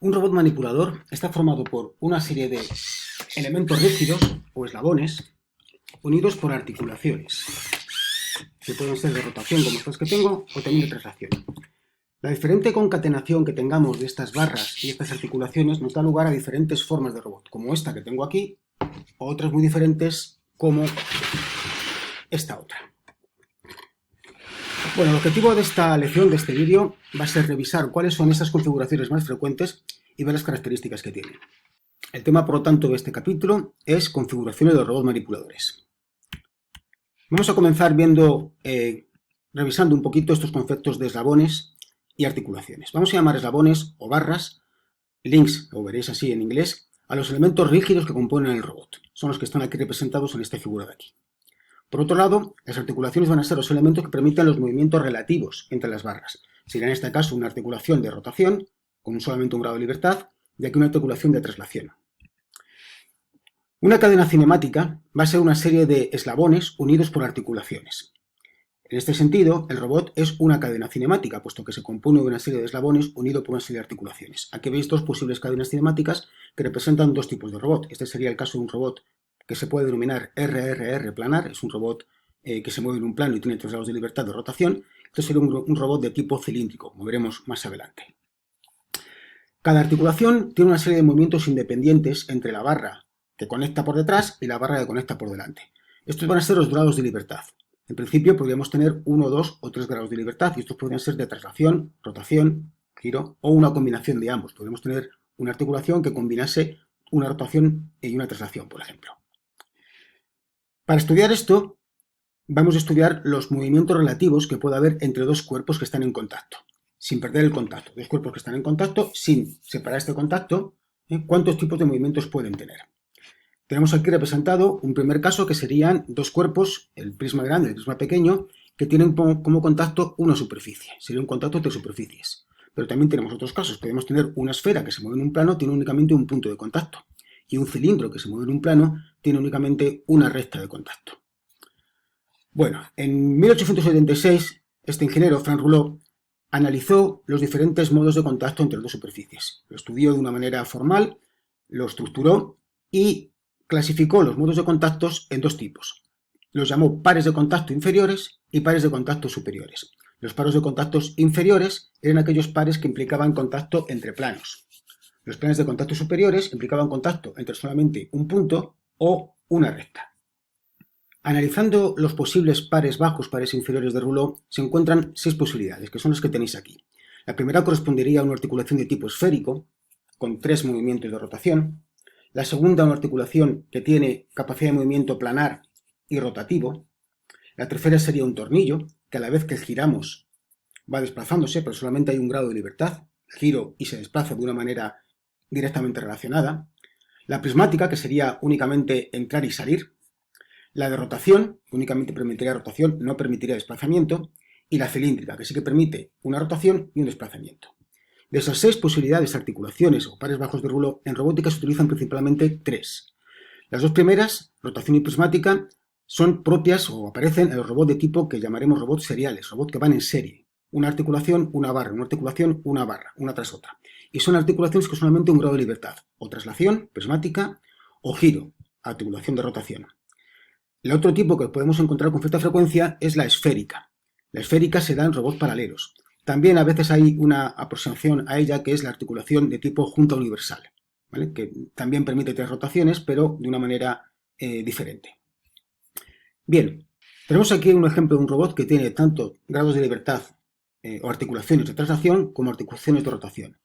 Un robot manipulador está formado por una serie de elementos rígidos o eslabones unidos por articulaciones, que pueden ser de rotación como estas que tengo o también de traslación. La diferente concatenación que tengamos de estas barras y estas articulaciones nos da lugar a diferentes formas de robot, como esta que tengo aquí, o otras muy diferentes como esta otra. Bueno, el objetivo de esta lección, de este vídeo, va a ser revisar cuáles son esas configuraciones más frecuentes y ver las características que tienen. El tema, por lo tanto, de este capítulo es configuraciones de robots manipuladores. Vamos a comenzar revisando un poquito estos conceptos de eslabones y articulaciones. Vamos a llamar eslabones o barras, links, lo veréis así en inglés, a los elementos rígidos que componen el robot. Son los que están aquí representados en esta figura de aquí. Por otro lado, las articulaciones van a ser los elementos que permiten los movimientos relativos entre las barras. Sería en este caso una articulación de rotación, con solamente un grado de libertad, y aquí una articulación de traslación. Una cadena cinemática va a ser una serie de eslabones unidos por articulaciones. En este sentido, el robot es una cadena cinemática, puesto que se compone de una serie de eslabones unido por una serie de articulaciones. Aquí veis dos posibles cadenas cinemáticas que representan dos tipos de robot. Este sería el caso de un robot que se puede denominar RRR planar, es un robot que se mueve en un plano y tiene 3 grados de libertad de rotación. Esto sería un robot de tipo cilíndrico, como veremos más adelante. Cada articulación tiene una serie de movimientos independientes entre la barra que conecta por detrás y la barra que conecta por delante. Estos van a ser los grados de libertad. En principio podríamos tener 1, 2 o 3 grados de libertad y estos podrían ser de traslación, rotación, giro o una combinación de ambos. Podríamos tener una articulación que combinase una rotación y una traslación, por ejemplo. Para estudiar esto, vamos a estudiar los movimientos relativos que puede haber entre dos cuerpos que están en contacto, sin perder el contacto. Dos cuerpos que están en contacto, sin separar este contacto, ¿cuántos tipos de movimientos pueden tener? Tenemos aquí representado un primer caso que serían dos cuerpos, el prisma grande y el prisma pequeño, que tienen como contacto una superficie. Sería un contacto entre superficies. Pero también tenemos otros casos. Podemos tener una esfera que se mueve en un plano, tiene únicamente un punto de contacto. Y un cilindro que se mueve en un plano, tiene únicamente una recta de contacto. Bueno, en 1876, este ingeniero, Frank Rouleau, analizó los diferentes modos de contacto entre dos superficies. Lo estudió de una manera formal, lo estructuró y clasificó los modos de contactos en dos tipos. Los llamó pares de contacto inferiores y pares de contacto superiores. Los pares de contactos inferiores eran aquellos pares que implicaban contacto entre planos. Los pares de contacto superiores implicaban contacto entre solamente un punto o una recta. Analizando los posibles pares bajos, pares inferiores de Rouleau, se encuentran 6 posibilidades, que son las que tenéis aquí. La primera correspondería a una articulación de tipo esférico, con 3 movimientos de rotación. La segunda, una articulación que tiene capacidad de movimiento planar y rotativo. La tercera sería un tornillo, que a la vez que giramos va desplazándose, pero solamente hay un grado de libertad. Giro y se desplaza de una manera directamente relacionada. La prismática, que sería únicamente entrar y salir. La de rotación, que únicamente permitiría rotación, no permitiría desplazamiento. Y la cilíndrica, que sí que permite una rotación y un desplazamiento. De esas 6 posibilidades de articulaciones o pares bajos de Rouleau, en robótica se utilizan principalmente 3. Las dos primeras, rotación y prismática, son propias o aparecen en los robots de tipo que llamaremos robots seriales, robots que van en serie. Una articulación, una barra, una articulación, una barra, una tras otra. Y son articulaciones con solamente un grado de libertad, o traslación, prismática, o giro, articulación de rotación. El otro tipo que podemos encontrar con cierta frecuencia es la esférica. La esférica se da en robots paralelos. También a veces hay una aproximación a ella que es la articulación de tipo junta universal, ¿vale? Que también permite 3 rotaciones, pero de una manera diferente. Bien, tenemos aquí un ejemplo de un robot que tiene tanto grados de libertad o articulaciones de traslación como articulaciones de rotación.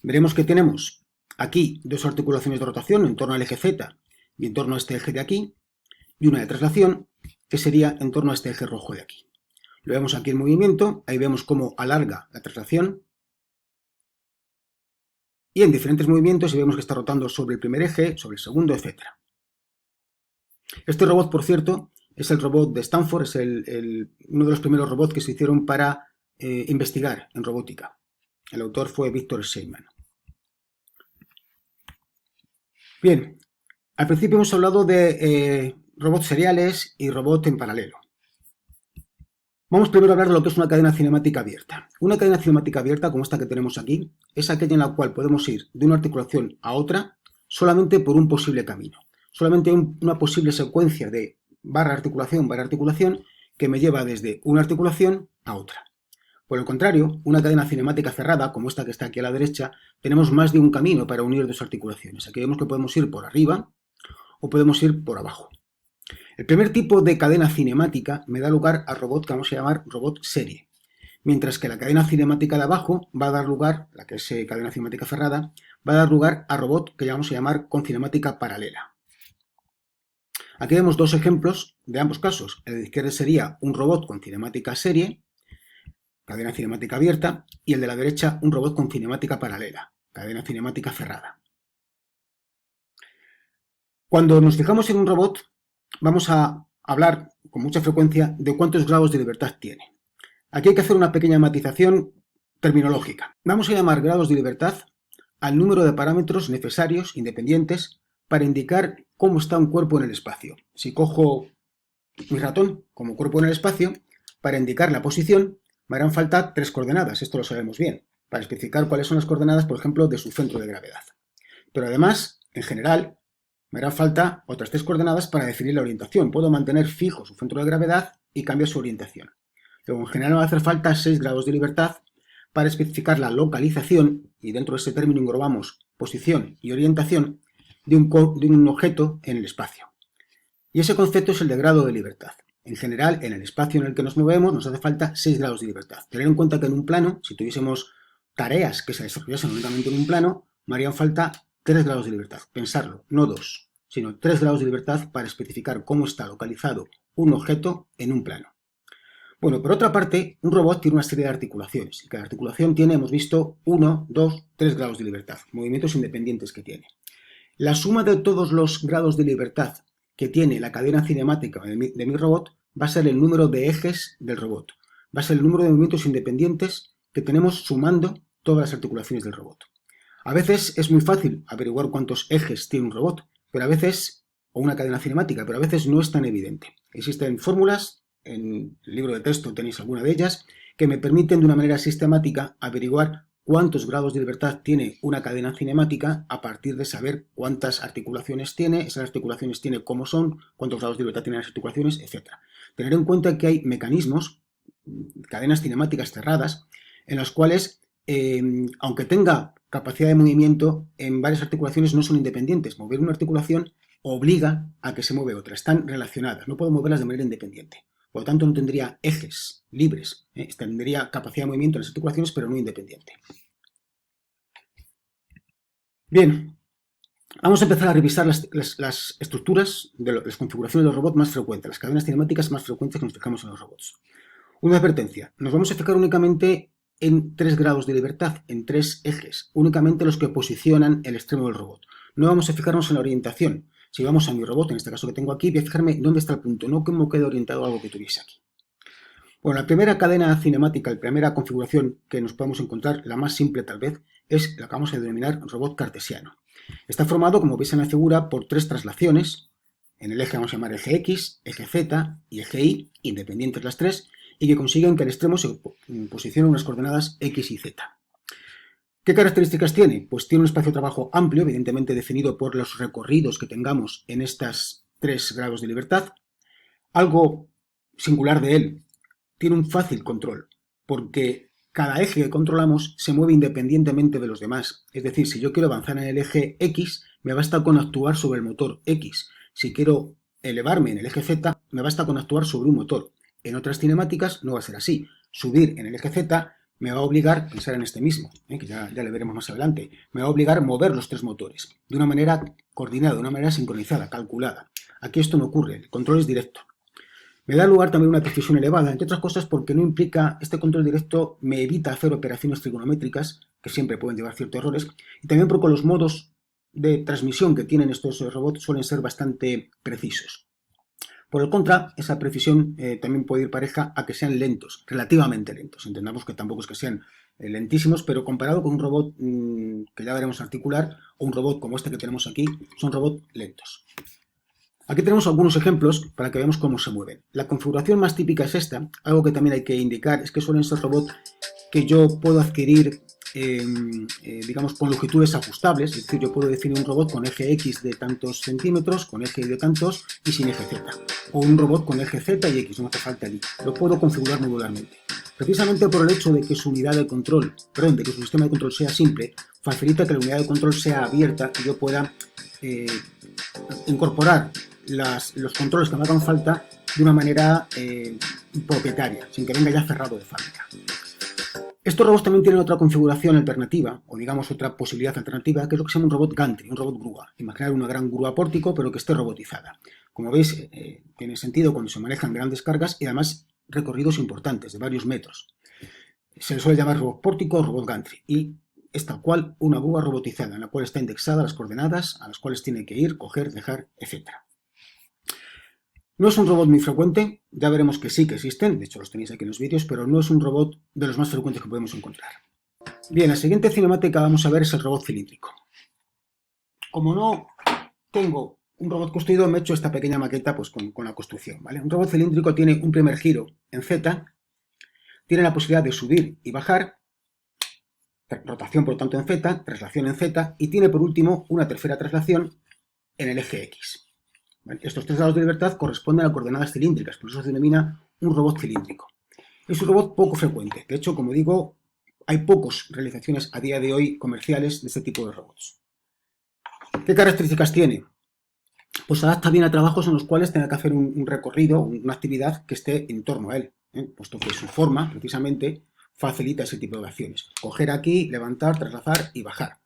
Veremos que tenemos aquí 2 articulaciones de rotación en torno al eje Z y en torno a este eje de aquí, y una de traslación que sería en torno a este eje rojo de aquí. Lo vemos aquí en movimiento, ahí vemos cómo alarga la traslación y en diferentes movimientos y vemos que está rotando sobre el primer eje, sobre el segundo, etc. Este robot, por cierto, es el robot de Stanford, es uno de los primeros robots que se hicieron para investigar en robótica. El autor fue Victor Sheyman. Bien, al principio hemos hablado de robots seriales y robots en paralelo. Vamos primero a hablar de lo que es una cadena cinemática abierta. Una cadena cinemática abierta, como esta que tenemos aquí, es aquella en la cual podemos ir de una articulación a otra solamente por un posible camino. Solamente una posible secuencia de barra articulación, que me lleva desde una articulación a otra. Por el contrario, una cadena cinemática cerrada, como esta que está aquí a la derecha, tenemos más de un camino para unir dos articulaciones. Aquí vemos que podemos ir por arriba o podemos ir por abajo. El primer tipo de cadena cinemática me da lugar a robot que vamos a llamar robot serie, mientras que la cadena cinemática de abajo va a dar lugar, la que es cadena cinemática cerrada, va a dar lugar a robot que vamos a llamar con cinemática paralela. Aquí vemos dos ejemplos de ambos casos. El de izquierda sería un robot con cinemática serie, cadena cinemática abierta, y el de la derecha un robot con cinemática paralela, cadena cinemática cerrada. Cuando nos fijamos en un robot, vamos a hablar con mucha frecuencia de cuántos grados de libertad tiene. Aquí hay que hacer una pequeña matización terminológica. Vamos a llamar grados de libertad al número de parámetros necesarios, independientes, para indicar cómo está un cuerpo en el espacio. Si cojo mi ratón como cuerpo en el espacio, para indicar la posición me harán falta 3 coordenadas, esto lo sabemos bien, para especificar cuáles son las coordenadas, por ejemplo, de su centro de gravedad. Pero además, en general, me harán falta otras 3 coordenadas para definir la orientación. Puedo mantener fijo su centro de gravedad y cambiar su orientación. Luego, en general, me va a hacer falta 6 grados de libertad para especificar la localización, y dentro de ese término englobamos posición y orientación, de un objeto en el espacio. Y ese concepto es el de grado de libertad. En general, en el espacio en el que nos movemos nos hace falta 6 grados de libertad. Tener en cuenta que en un plano, si tuviésemos tareas que se desarrollasen únicamente en un plano, me harían falta 3 grados de libertad. Pensarlo, no 2, sino 3 grados de libertad para especificar cómo está localizado un objeto en un plano. Bueno, por otra parte, un robot tiene una serie de articulaciones. Y cada articulación tiene, hemos visto, 1, 2, 3 grados de libertad, movimientos independientes que tiene. La suma de todos los grados de libertad que tiene la cadena cinemática de mi robot va a ser el número de ejes del robot. Va a ser el número de movimientos independientes que tenemos sumando todas las articulaciones del robot. A veces es muy fácil averiguar cuántos ejes tiene un robot, pero a veces, o una cadena cinemática, pero a veces no es tan evidente. Existen fórmulas, en el libro de texto tenéis alguna de ellas, que me permiten de una manera sistemática averiguar cuántos grados de libertad tiene una cadena cinemática a partir de saber cuántas articulaciones tiene, esas articulaciones tiene cómo son, cuántos grados de libertad tienen las articulaciones, etc. Tener en cuenta que hay mecanismos, cadenas cinemáticas cerradas, en las cuales, aunque tenga capacidad de movimiento, en varias articulaciones no son independientes. Mover una articulación obliga a que se mueve otra, están relacionadas, no puedo moverlas de manera independiente. Por lo tanto, no tendría ejes libres, tendría capacidad de movimiento en las articulaciones, pero no independiente. Bien, vamos a empezar a revisar las estructuras de las configuraciones de los robots más frecuentes, las cadenas cinemáticas más frecuentes que nos fijamos en los robots. Una advertencia, nos vamos a fijar únicamente en 3 grados de libertad, en 3 ejes, únicamente los que posicionan el extremo del robot. No vamos a fijarnos en la orientación. Si vamos a mi robot, en este caso que tengo aquí, voy a fijarme dónde está el punto, no cómo queda orientado algo que tuviese aquí. Bueno, la primera cadena cinemática, la primera configuración que nos podemos encontrar, la más simple tal vez, es la que vamos a denominar robot cartesiano. Está formado, como veis en la figura, por 3 traslaciones. En el eje vamos a llamar eje X, eje Z y eje Y, independientes las 3, y que consiguen que al extremo se posicionen unas coordenadas X y Z. ¿Qué características tiene? Pues tiene un espacio de trabajo amplio, evidentemente definido por los recorridos que tengamos en estos 3 grados de libertad. Algo singular de él, tiene un fácil control, porque cada eje que controlamos se mueve independientemente de los demás. Es decir, si yo quiero avanzar en el eje X, me basta con actuar sobre el motor X. Si quiero elevarme en el eje Z, me basta con actuar sobre un motor. En otras cinemáticas no va a ser así. Subir en el eje Z me va a obligar, pensar en este mismo, que ya le veremos más adelante, me va a obligar a mover los 3 motores de una manera coordinada, de una manera sincronizada, calculada. Aquí esto no ocurre, el control es directo. Me da lugar también una precisión elevada, entre otras cosas porque no implica, este control directo me evita hacer operaciones trigonométricas, que siempre pueden llevar ciertos errores, y también porque los modos de transmisión que tienen estos robots suelen ser bastante precisos. Por el contra, esa precisión también puede ir pareja a que sean lentos, relativamente lentos. Entendamos que tampoco es que sean lentísimos, pero comparado con un robot que ya veremos articular, o un robot como este que tenemos aquí, son robots lentos. Aquí tenemos algunos ejemplos para que veamos cómo se mueven. La configuración más típica es esta. Algo que también hay que indicar es que suelen ser robots que yo puedo adquirir, digamos, con longitudes ajustables. Es decir, yo puedo definir un robot con eje X de tantos centímetros, con eje Y de tantos y sin eje Z. O un robot con eje Z y X, no hace falta el Y. Lo puedo configurar modularmente. Precisamente por el hecho de que su unidad de control, perdón, de que su sistema de control sea simple, facilita que la unidad de control sea abierta y yo pueda incorporar los controles que me hagan falta de una manera propietaria, sin que venga ya cerrado de fábrica. Estos robots también tienen otra configuración alternativa, o digamos otra posibilidad alternativa, que es lo que se llama un robot gantry, un robot grúa. Imaginar una gran grúa pórtico, pero que esté robotizada. Como veis, tiene sentido cuando se manejan grandes cargas y además recorridos importantes, de varios metros. Se le suele llamar robot pórtico o robot gantry, y es tal cual una grúa robotizada, en la cual está indexada las coordenadas a las cuales tiene que ir, coger, dejar, etc. No es un robot muy frecuente, ya veremos que sí que existen, de hecho los tenéis aquí en los vídeos, pero no es un robot de los más frecuentes que podemos encontrar. Bien, la siguiente cinemática vamos a ver es el robot cilíndrico. Como no tengo un robot construido, me he hecho esta pequeña maqueta pues, con la construcción, ¿vale? Un robot cilíndrico tiene un primer giro en Z, tiene la posibilidad de subir y bajar, rotación por lo tanto en Z, traslación en Z, y tiene por último una tercera traslación en el eje X. Estos 3 grados de libertad corresponden a coordenadas cilíndricas, por eso se denomina un robot cilíndrico. Es un robot poco frecuente, de hecho, como digo, hay pocas realizaciones a día de hoy comerciales de este tipo de robots. ¿Qué características tiene? Pues se adapta bien a trabajos en los cuales tenga que hacer un recorrido, una actividad que esté en torno a él, puesto que su forma, precisamente, facilita ese tipo de acciones. Coger aquí, levantar, trasladar y bajar.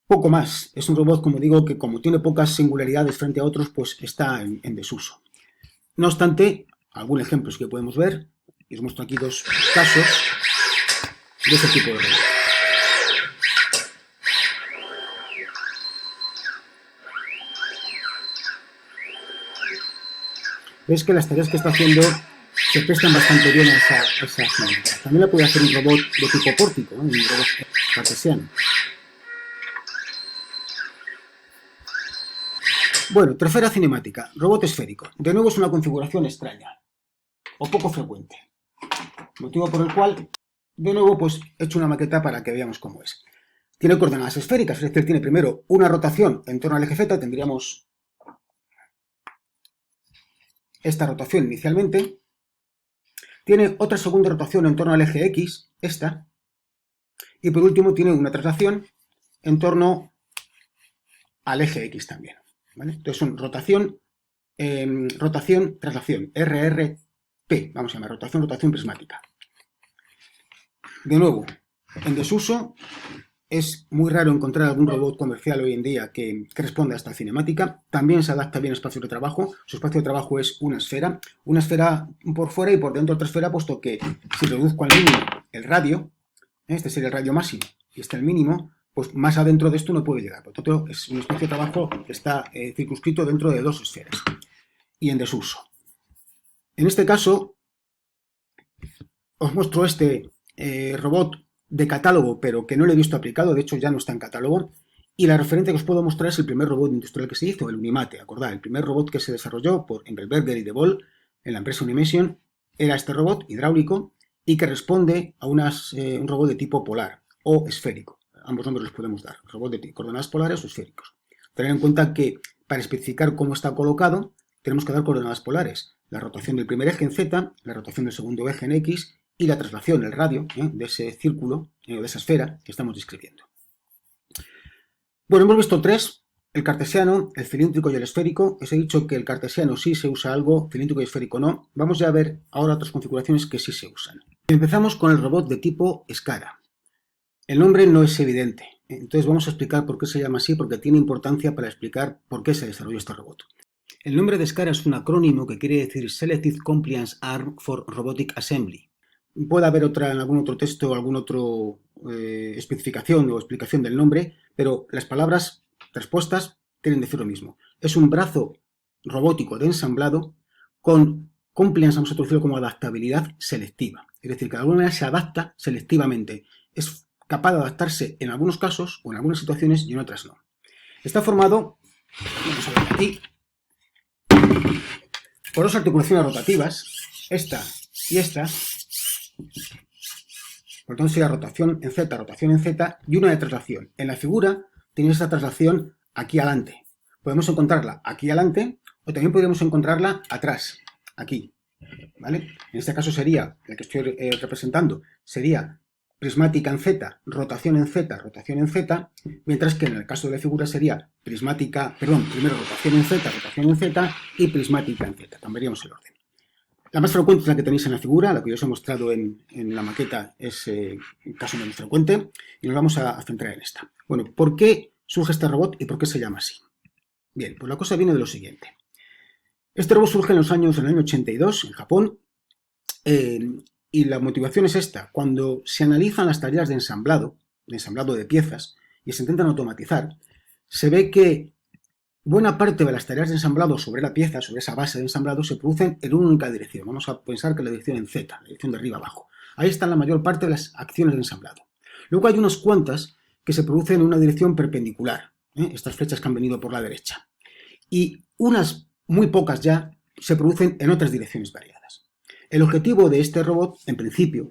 Poco más. Es un robot, como digo, que como tiene pocas singularidades frente a otros, pues está en desuso. No obstante, algunos ejemplos que podemos ver, y os muestro aquí 2 casos de ese tipo de robot. Veis que las tareas que está haciendo se prestan bastante bien a esa dinámica. También la puede hacer un robot de tipo pórtico, un robot cartesiano. Bueno, tercera cinemática, robot esférico. De nuevo es una configuración extraña, o poco frecuente. Motivo por el cual, de nuevo, pues he hecho una maqueta para que veamos cómo es. Tiene coordenadas esféricas, es decir, tiene primero una rotación en torno al eje Z, tendríamos esta rotación inicialmente. Tiene otra segunda rotación en torno al eje X, esta. Y por último tiene una traslación en torno al eje X también. ¿Vale? Entonces son rotación, traslación, RRP, vamos a llamar rotación prismática. De nuevo, en desuso, es muy raro encontrar algún robot comercial hoy en día que responda a esta cinemática. También se adapta bien al espacio de trabajo. Su espacio de trabajo es una esfera por fuera y por dentro otra esfera, puesto que si reduzco al mínimo el radio, este sería el radio máximo y este el mínimo, pues más adentro de esto no puede llegar. Por lo tanto, es un espacio de trabajo que está circunscrito dentro de 2 esferas y en desuso. En este caso, os muestro este robot de catálogo, pero que no lo he visto aplicado, de hecho ya no está en catálogo, y la referencia que os puedo mostrar es el primer robot industrial que se hizo, el Unimate, acordad, el primer robot que se desarrolló por Engelberger y De Vol en la empresa Unimation, era este robot hidráulico y que responde a un robot de tipo polar o esférico. Ambos nombres los podemos dar, robot de coordenadas polares o esféricos. Tener en cuenta que para especificar cómo está colocado, tenemos que dar coordenadas polares. La rotación del primer eje en Z, la rotación del segundo eje en X y la traslación, el radio, de ese círculo, de esa esfera que estamos describiendo. Bueno, hemos visto 3, el cartesiano, el cilíndrico y el esférico. Os he dicho que el cartesiano sí se usa algo, cilíndrico y esférico no. Vamos ya a ver ahora otras configuraciones que sí se usan. Empezamos con el robot de tipo SCARA. El nombre no es evidente, entonces vamos a explicar por qué se llama así, porque tiene importancia para explicar por qué se desarrolló este robot. El nombre de SCARA es un acrónimo que quiere decir Selective Compliance Arm for Robotic Assembly. Puede haber en algún otro texto, alguna otra especificación o explicación del nombre, pero las palabras respuestas quieren decir lo mismo. Es un brazo robótico de ensamblado con compliance, vamos a traducirlo como adaptabilidad selectiva. Es decir, que de alguna manera se adapta selectivamente. Es capaz de adaptarse en algunos casos o en algunas situaciones y en otras no. Está formado, vamos a ver aquí, por dos articulaciones rotativas, esta y esta. Por lo tanto sería rotación en Z y una de traslación. En la figura tenéis esta traslación aquí adelante. Podemos encontrarla aquí adelante o también podríamos encontrarla atrás, aquí. ¿Vale? En este caso sería, el que estoy representando, sería prismática en Z, rotación en Z, mientras que en el caso de la figura sería primero rotación en Z y prismática en Z. Cambiaríamos el orden. La más frecuente es la que tenéis en la figura, la que yo os he mostrado en la maqueta es el caso menos frecuente, y nos vamos a centrar en esta. Bueno, ¿por qué surge este robot y por qué se llama así? Bien, pues la cosa viene de lo siguiente. Este robot surge en el año 82, en Japón, y la motivación es esta. Cuando se analizan las tareas de ensamblado de piezas, y se intentan automatizar, se ve que buena parte de las tareas de ensamblado sobre la pieza, sobre esa base de ensamblado, se producen en una única dirección. Vamos a pensar que la dirección en Z, la dirección de arriba a abajo. Ahí están la mayor parte de las acciones de ensamblado. Luego hay unas cuantas que se producen en una dirección perpendicular, estas flechas que han venido por la derecha. Y unas muy pocas ya se producen en otras direcciones variadas. El objetivo de este robot, en principio,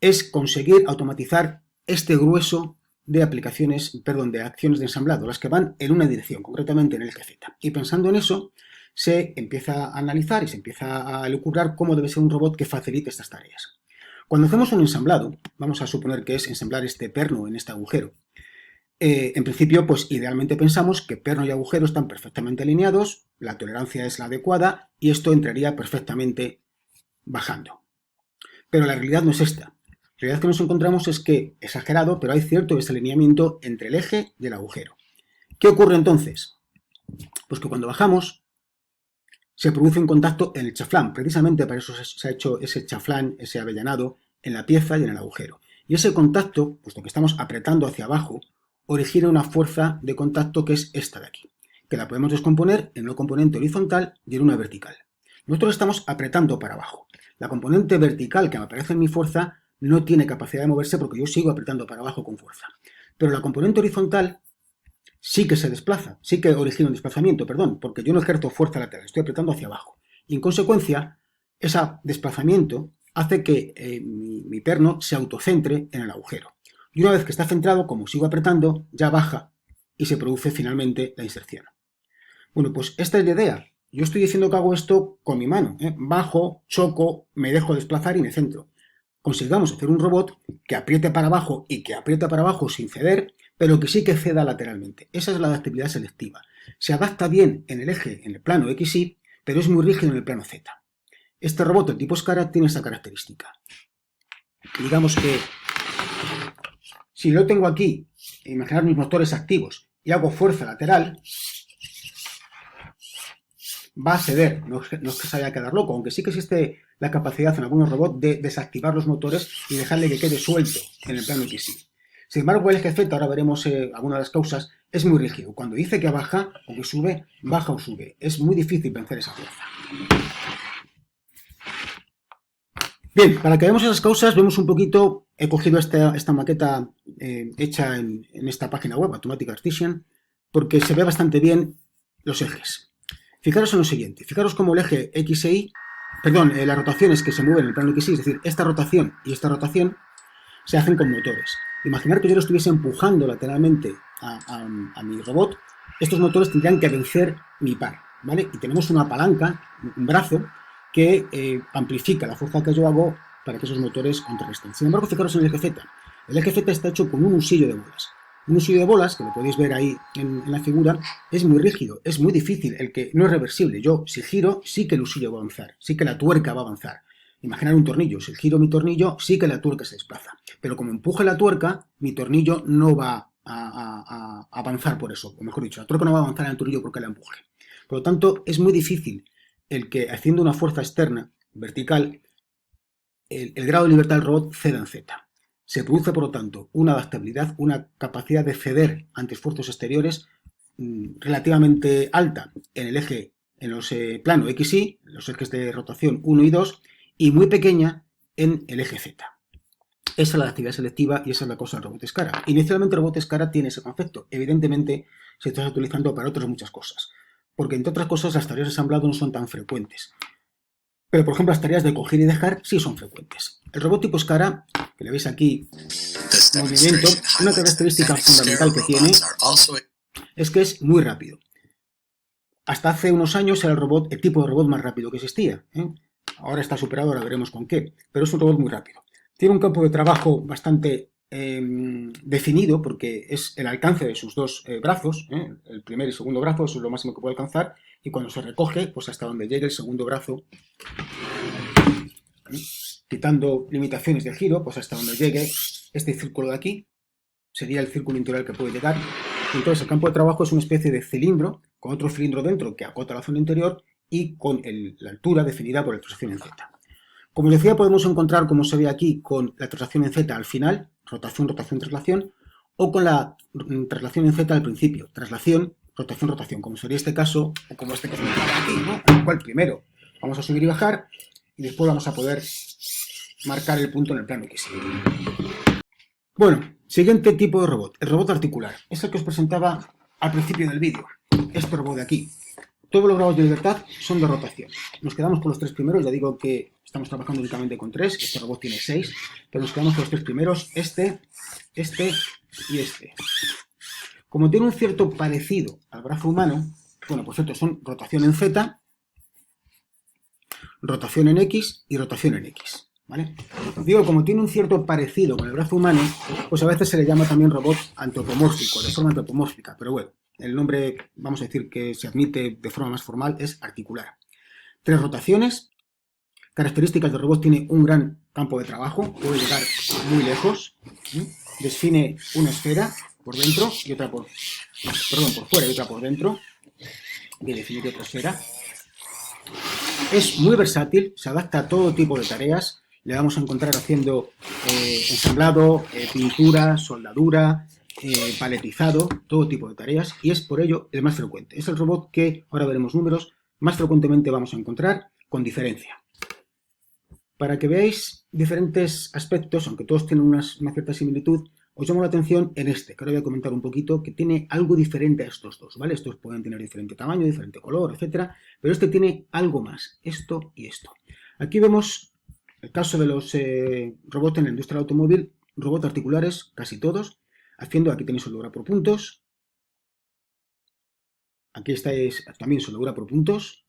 es conseguir automatizar este grueso de acciones de ensamblado, las que van en una dirección, concretamente en el eje Z. Y pensando en eso, se empieza a analizar y se empieza a elucubrar cómo debe ser un robot que facilite estas tareas. Cuando hacemos un ensamblado, vamos a suponer que es ensamblar este perno en este agujero. En principio, pues idealmente pensamos que perno y agujero están perfectamente alineados, la tolerancia es la adecuada y esto entraría perfectamente bajando. Pero la realidad no es esta. La realidad que nos encontramos es que, exagerado, pero hay cierto desalineamiento entre el eje y el agujero. ¿Qué ocurre entonces? Pues que cuando bajamos se produce un contacto en el chaflán. Precisamente para eso se ha hecho ese chaflán, ese avellanado, en la pieza y en el agujero. Y ese contacto, puesto que estamos apretando hacia abajo, origina una fuerza de contacto que es esta de aquí, que la podemos descomponer en una componente horizontal y en una vertical. Nosotros estamos apretando para abajo. La componente vertical que me aparece en mi fuerza no tiene capacidad de moverse porque yo sigo apretando para abajo con fuerza. Pero la componente horizontal sí que se desplaza, sí que origina un desplazamiento, porque yo no ejerzo fuerza lateral, estoy apretando hacia abajo. Y en consecuencia, ese desplazamiento hace que mi perno se autocentre en el agujero. Y una vez que está centrado, como sigo apretando, ya baja y se produce finalmente la inserción. Bueno, pues esta es la idea. Yo estoy diciendo que hago esto con mi mano. Bajo, choco, me dejo desplazar y me centro. Consigamos hacer un robot que apriete para abajo y que apriete para abajo sin ceder, pero que sí que ceda lateralmente. Esa es la adaptabilidad selectiva. Se adapta bien en el eje, en el plano XY, pero es muy rígido en el plano Z. Este robot del tipo SCARA tiene esa característica. Digamos que si lo tengo aquí, imaginar mis motores activos y hago fuerza lateral, va a ceder, no es que se vaya a quedar loco, aunque sí que existe la capacidad en algunos robots de desactivar los motores y dejarle que quede suelto en el plano XY. Sin embargo, el eje Z, ahora veremos algunas de las causas, es muy rígido. Cuando dice que baja o que sube, baja o sube. Es muy difícil vencer esa fuerza. Bien, para que veamos esas causas, vemos un poquito, he cogido esta maqueta hecha en esta página web, Automatic Artisan, porque se ve bastante bien los ejes. Fijaros en lo siguiente, fijaros cómo el eje X e Y, las rotaciones que se mueven en el plano XY, es decir, esta rotación y esta rotación, se hacen con motores. Imaginar que yo lo estuviese empujando lateralmente a mi robot, estos motores tendrían que vencer mi par, ¿vale? Y tenemos una palanca, un brazo, que amplifica la fuerza que yo hago para que esos motores contrarresten. Sin embargo, fijaros en el eje Z. El eje Z está hecho con un usillo de bolas. Un usillo de bolas, que lo podéis ver ahí en la figura, es muy rígido, es muy difícil, el que no es reversible. Yo, si giro, sí que el usillo va a avanzar, sí que la tuerca va a avanzar. Imaginar un tornillo, si giro mi tornillo, sí que la tuerca se desplaza. Pero como empuje la tuerca, mi tornillo no va a avanzar por eso. O mejor dicho, la tuerca no va a avanzar en el tornillo porque la empuje. Por lo tanto, es muy difícil el que haciendo una fuerza externa, vertical, el grado de libertad del robot ceda en Z. Se produce, por lo tanto, una adaptabilidad, una capacidad de ceder ante esfuerzos exteriores relativamente alta en el eje, en los planos XY, los ejes de rotación 1 y 2, y muy pequeña en el eje Z. Esa es la adaptabilidad selectiva y esa es la cosa del robot SCARA. Inicialmente el robot SCARA tiene ese concepto. Evidentemente se está utilizando para otras muchas cosas. porque entre otras cosas las tareas de ensamblado no son tan frecuentes. Pero, por ejemplo, las tareas de coger y dejar sí son frecuentes. El robot tipo Scara, que le veis aquí, movimiento, una característica fundamental que tiene es que es muy rápido. Hasta hace unos años era el tipo de robot más rápido que existía, ¿eh? Ahora está superado, ahora veremos con qué, pero es un robot muy rápido. Tiene un campo de trabajo bastante definido, porque es el alcance de sus dos brazos, el primer y segundo brazo, eso es lo máximo que puede alcanzar, y cuando se recoge, pues hasta donde llegue el segundo brazo, quitando limitaciones de giro, pues hasta donde llegue este círculo de aquí, sería el círculo interior que puede llegar. Entonces el campo de trabajo es una especie de cilindro, con otro cilindro dentro que acota la zona interior y con la altura definida por la traslación en Z. Como os decía, podemos encontrar, como se ve aquí, con la traslación en Z al final, rotación, rotación, traslación, o con la traslación en Z al principio, traslación, rotación, rotación, como sería este caso, o como este que se me aquí, ¿no? En el cual primero vamos a subir y bajar, y después vamos a poder marcar el punto en el plano X. Bueno, siguiente tipo de robot, el robot articular. Es el que os presentaba al principio del vídeo. Este robot de aquí. Todos los grados de libertad son de rotación. Nos quedamos con los tres primeros, ya digo que estamos trabajando únicamente con tres, este robot tiene 6, pero nos quedamos con los tres primeros, este y este. Como tiene un cierto parecido al brazo humano, bueno, pues estos son rotación en Z, rotación en X y rotación en X. ¿Vale? Digo, como tiene un cierto parecido con el brazo humano, pues a veces se le llama también robot antropomórfico, de forma antropomórfica, pero bueno, el nombre, vamos a decir que se admite de forma más formal, es articular. 3 rotaciones, características del robot, tiene un gran campo de trabajo, puede llegar muy lejos, define una esfera por dentro y otra por fuera y otra por dentro, y define otra esfera. Es muy versátil, se adapta a todo tipo de tareas. Le vamos a encontrar haciendo ensamblado, pintura, soldadura, paletizado, todo tipo de tareas, y es por ello el más frecuente. Es el robot que, ahora veremos números, más frecuentemente vamos a encontrar con diferencia. Para que veáis diferentes aspectos, aunque todos tienen una cierta similitud, os llamo la atención en este, que ahora voy a comentar un poquito, que tiene algo diferente a estos dos, ¿vale? Estos pueden tener diferente tamaño, diferente color, etcétera, pero este tiene algo más, esto y esto. Aquí vemos el caso de los robots en la industria del automóvil, robots articulares, casi todos, haciendo, aquí tenéis soldadura por puntos, aquí estáis también soldadura por puntos,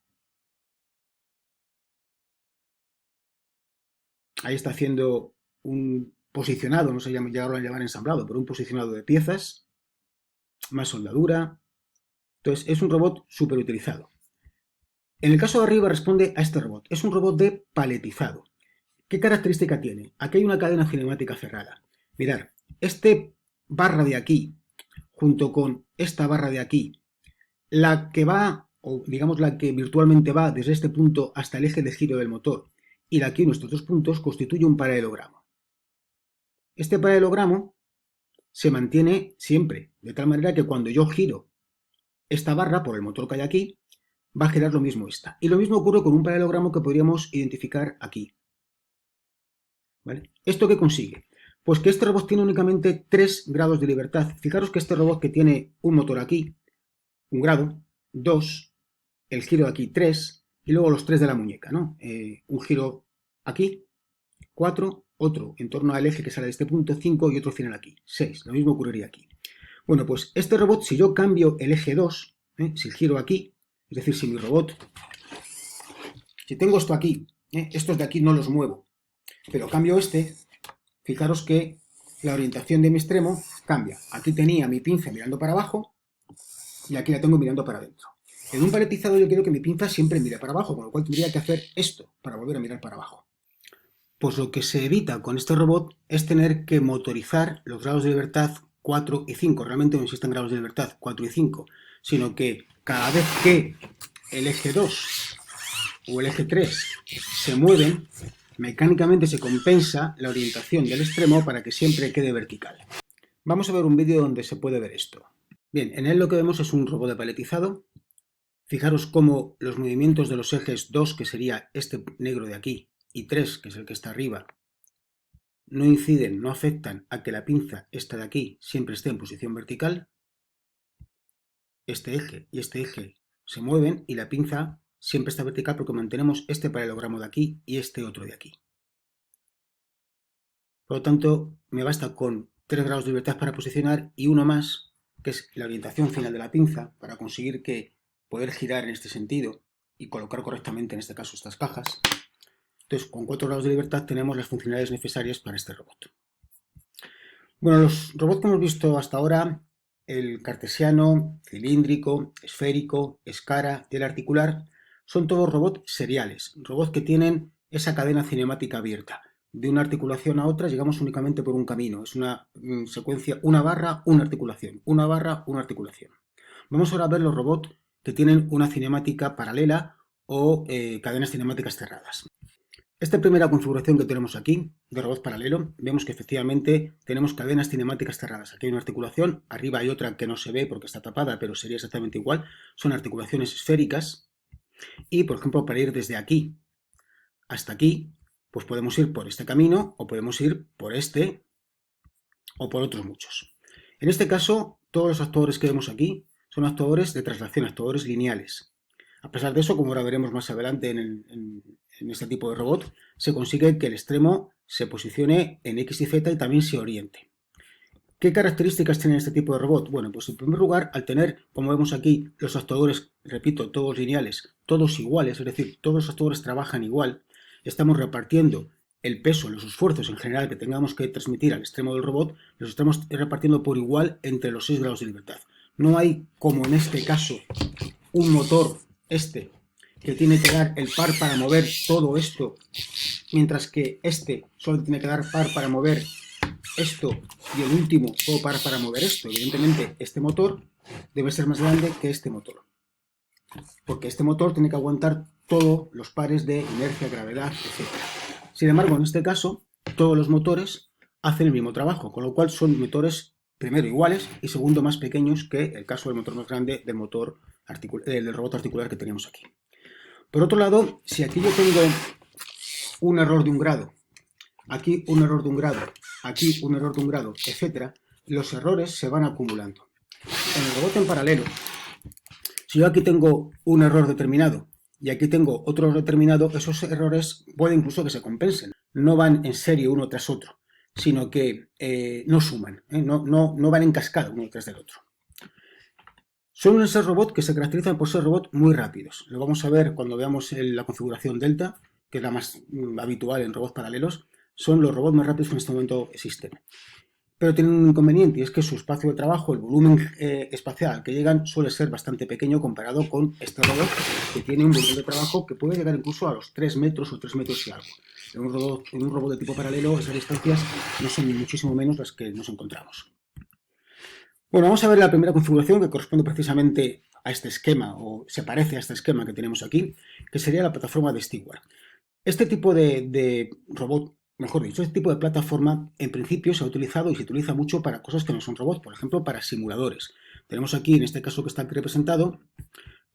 ahí está haciendo un posicionado, no sé llegarlo a llamar ensamblado, pero un posicionado de piezas, más soldadura. Entonces es un robot súper utilizado. En el caso de arriba responde a este robot. Es un robot de paletizado. ¿Qué característica tiene? Aquí hay una cadena cinemática cerrada. Mirad, este barra de aquí, junto con esta barra de aquí, la que va, o digamos la que virtualmente va desde este punto hasta el eje de giro del motor, y de aquí nuestros dos puntos, constituye un paralelogramo. Este paralelogramo se mantiene siempre, de tal manera que cuando yo giro esta barra por el motor que hay aquí, va a girar lo mismo esta. Y lo mismo ocurre con un paralelogramo que podríamos identificar aquí. ¿Vale? ¿Esto qué consigue? Pues que este robot tiene únicamente 3 grados de libertad. Fijaros que este robot que tiene un motor aquí, 1 grado, 2, el giro aquí 3, y luego los 3 de la muñeca, ¿no? Un giro aquí, 4, otro en torno al eje que sale de este punto, 5 y otro final aquí, 6. Lo mismo ocurriría aquí. Bueno, pues este robot, si yo cambio el eje 2, si giro aquí, es decir, si mi robot, si tengo esto aquí, estos de aquí no los muevo, pero cambio este, fijaros que la orientación de mi extremo cambia. Aquí tenía mi pinza mirando para abajo y aquí la tengo mirando para adentro. En un paletizado yo quiero que mi pinza siempre mire para abajo, con lo cual tendría que hacer esto para volver a mirar para abajo. Pues lo que se evita con este robot es tener que motorizar los grados de libertad 4 y 5. Realmente no existen grados de libertad 4 y 5, sino que cada vez que el eje 2 o el eje 3 se mueven, mecánicamente se compensa la orientación del extremo para que siempre quede vertical. Vamos a ver un vídeo donde se puede ver esto. Bien, en él lo que vemos es un robot de paletizado. Fijaros cómo los movimientos de los ejes 2, que sería este negro de aquí, y 3, que es el que está arriba, no inciden, no afectan a que la pinza, esta de aquí, siempre esté en posición vertical. Este eje y este eje se mueven y la pinza siempre está vertical porque mantenemos este paralelogramo de aquí y este otro de aquí. Por lo tanto, me basta con 3 grados de libertad para posicionar y uno más, que es la orientación final de la pinza, para conseguir que poder girar en este sentido y colocar correctamente, en este caso, estas cajas. Entonces, con 4 grados de libertad tenemos las funcionalidades necesarias para este robot. Bueno, los robots que hemos visto hasta ahora, el cartesiano, cilíndrico, esférico, escara y el articular, son todos robots seriales, robots que tienen esa cadena cinemática abierta. De una articulación a otra llegamos únicamente por un camino, es una secuencia, una barra, una articulación, una barra, una articulación. Vamos ahora a ver los robots que tienen una cinemática paralela o cadenas cinemáticas cerradas. Esta primera configuración que tenemos aquí, de robot paralelo, vemos que efectivamente tenemos cadenas cinemáticas cerradas. Aquí hay una articulación, arriba hay otra que no se ve porque está tapada, pero sería exactamente igual. Son articulaciones esféricas. Y, por ejemplo, para ir desde aquí hasta aquí, pues podemos ir por este camino o podemos ir por este o por otros muchos. En este caso, todos los actuadores que vemos aquí son actuadores de traslación, actuadores lineales. A pesar de eso, como ahora veremos más adelante en este tipo de robot, se consigue que el extremo se posicione en X y Z y también se oriente. ¿Qué características tiene este tipo de robot? Bueno, pues en primer lugar, al tener, como vemos aquí, los actuadores, repito, todos lineales, todos iguales, es decir, todos los actuadores trabajan igual, estamos repartiendo el peso, los esfuerzos en general que tengamos que transmitir al extremo del robot, los estamos repartiendo por igual entre los 6 grados de libertad. No hay, como en este caso, un motor que tiene que dar el par para mover todo esto, mientras que este solo tiene que dar par para mover esto y el último solo par para mover esto. Evidentemente, este motor debe ser más grande que este motor, porque este motor tiene que aguantar todos los pares de inercia, gravedad, etc. Sin embargo, en este caso, todos los motores hacen el mismo trabajo, con lo cual son motores, primero, iguales y segundo, más pequeños que el caso del motor más grande del motor del robot articular que tenemos aquí. Por otro lado, si aquí yo tengo un error de un grado, aquí un error de un grado, aquí un error de un grado, etc., los errores se van acumulando. En el robot en paralelo, si yo aquí tengo un error determinado y aquí tengo otro error determinado, esos errores puede incluso que se compensen. No van en serie uno tras otro, sino que no suman, no van en cascada uno tras del otro. Suelen ser robots que se caracterizan por ser robots muy rápidos. Lo vamos a ver cuando veamos la configuración Delta, que es la más habitual en robots paralelos. Son los robots más rápidos que en este momento existen. Pero tienen un inconveniente y es que su espacio de trabajo, el volumen espacial al que llegan, suele ser bastante pequeño comparado con este robot que tiene un volumen de trabajo que puede llegar incluso a los 3 metros o 3 metros y algo. En un robot de tipo paralelo esas distancias no son ni muchísimo menos las que nos encontramos. Bueno, vamos a ver la primera configuración que corresponde precisamente a este esquema, o se parece a este esquema que tenemos aquí, que sería la plataforma de Steward. Este tipo de robot, mejor dicho, este tipo de plataforma, en principio se ha utilizado y se utiliza mucho para cosas que no son robots, por ejemplo, para simuladores. Tenemos aquí, en este caso que está aquí representado,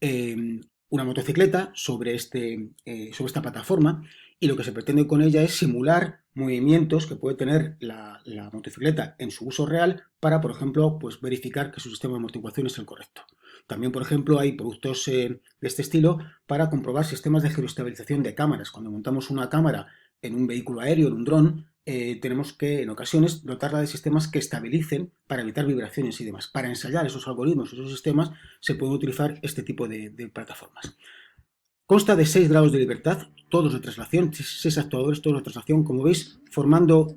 una motocicleta sobre esta plataforma y lo que se pretende con ella es simular movimientos que puede tener la motocicleta en su uso real para, por ejemplo, pues verificar que su sistema de amortiguación es el correcto. También, por ejemplo, hay productos de este estilo para comprobar sistemas de geoestabilización de cámaras. Cuando montamos una cámara en un vehículo aéreo, en un dron, tenemos que, en ocasiones, dotarla de sistemas que estabilicen para evitar vibraciones y demás. Para ensayar esos algoritmos, esos sistemas, se pueden utilizar este tipo de plataformas. Consta de 6 grados de libertad, todos de traslación, 6 actuadores, todos de traslación, como veis, formando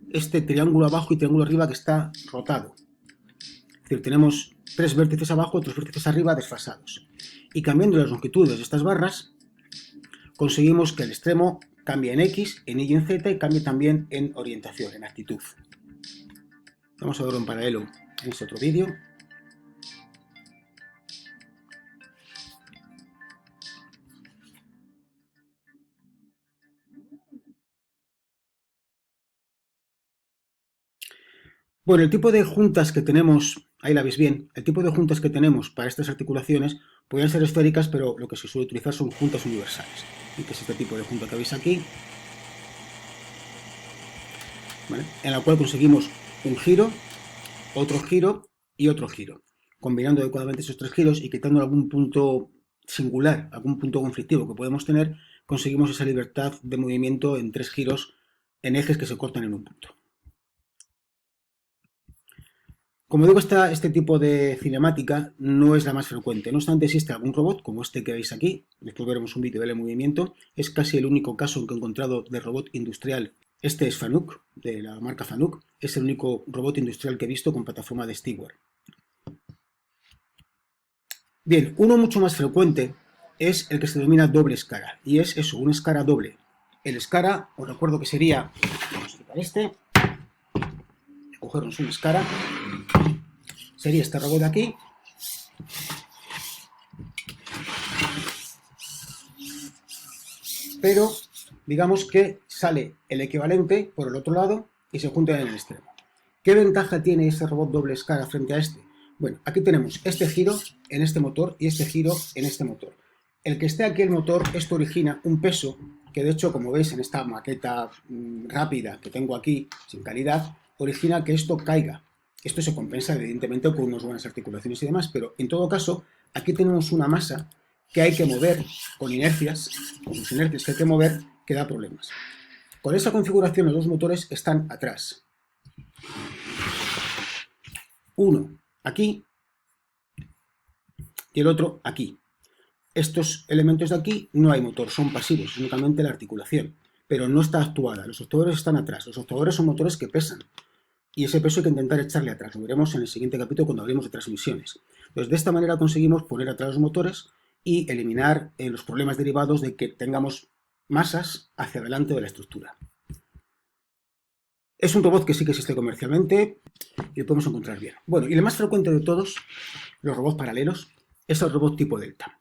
este triángulo abajo y triángulo arriba que está rotado. Es decir, tenemos 3 vértices abajo y 3 vértices arriba desfasados. Y cambiando las longitudes de estas barras, conseguimos que el extremo cambie en X, en Y y en Z y cambie también en orientación, en actitud. Vamos a verlo en paralelo en este otro vídeo. Bueno, el tipo de juntas que tenemos, ahí la veis bien, el tipo de juntas que tenemos para estas articulaciones podrían ser esféricas, pero lo que se suele utilizar son juntas universales, y que es este tipo de junta que veis aquí, ¿vale? En la cual conseguimos un giro y otro giro. combinando adecuadamente esos 3 giros y quitando algún punto singular, algún punto conflictivo que podemos tener, conseguimos esa libertad de movimiento en 3 giros en ejes que se cortan en un punto. Como digo, este tipo de cinemática no es la más frecuente. No obstante, existe algún robot, como este que veis aquí, después veremos un vídeo del movimiento. Es casi el único caso que he encontrado de robot industrial. Este es Fanuc, de la marca Fanuc. Es el único robot industrial que he visto con plataforma de Steward. Bien, uno mucho más frecuente es el que se denomina doble escara. Y es eso, una escara doble. El escara, os recuerdo que sería, vamos a quitar este, cogernos una escara, sería este robot de aquí, pero digamos que sale el equivalente por el otro lado y se junta en el extremo. ¿Qué ventaja tiene ese robot doble escara frente a este? Bueno, aquí tenemos este giro en este motor y este giro en este motor. El que esté aquí el motor, esto origina un peso que, de hecho, como veis en esta maqueta rápida que tengo aquí, sin calidad, origina que esto caiga. Esto se compensa evidentemente con unas buenas articulaciones y demás, pero en todo caso aquí tenemos una masa que hay que mover con inercias, con sus inercias que hay que mover, que da problemas. Con esa configuración los dos motores están atrás. Uno aquí y el otro aquí. Estos elementos de aquí no hay motor, son pasivos, únicamente la articulación, pero no está actuada. Los actuadores están atrás. Los actuadores son motores que pesan y ese peso hay que intentar echarle atrás. Lo veremos en el siguiente capítulo cuando hablemos de transmisiones. Entonces, de esta manera conseguimos poner atrás los motores y eliminar los problemas derivados de que tengamos masas hacia adelante de la estructura. Es un robot que sí que existe comercialmente y lo podemos encontrar bien. Bueno, y el más frecuente de todos, los robots paralelos, es el robot tipo Delta.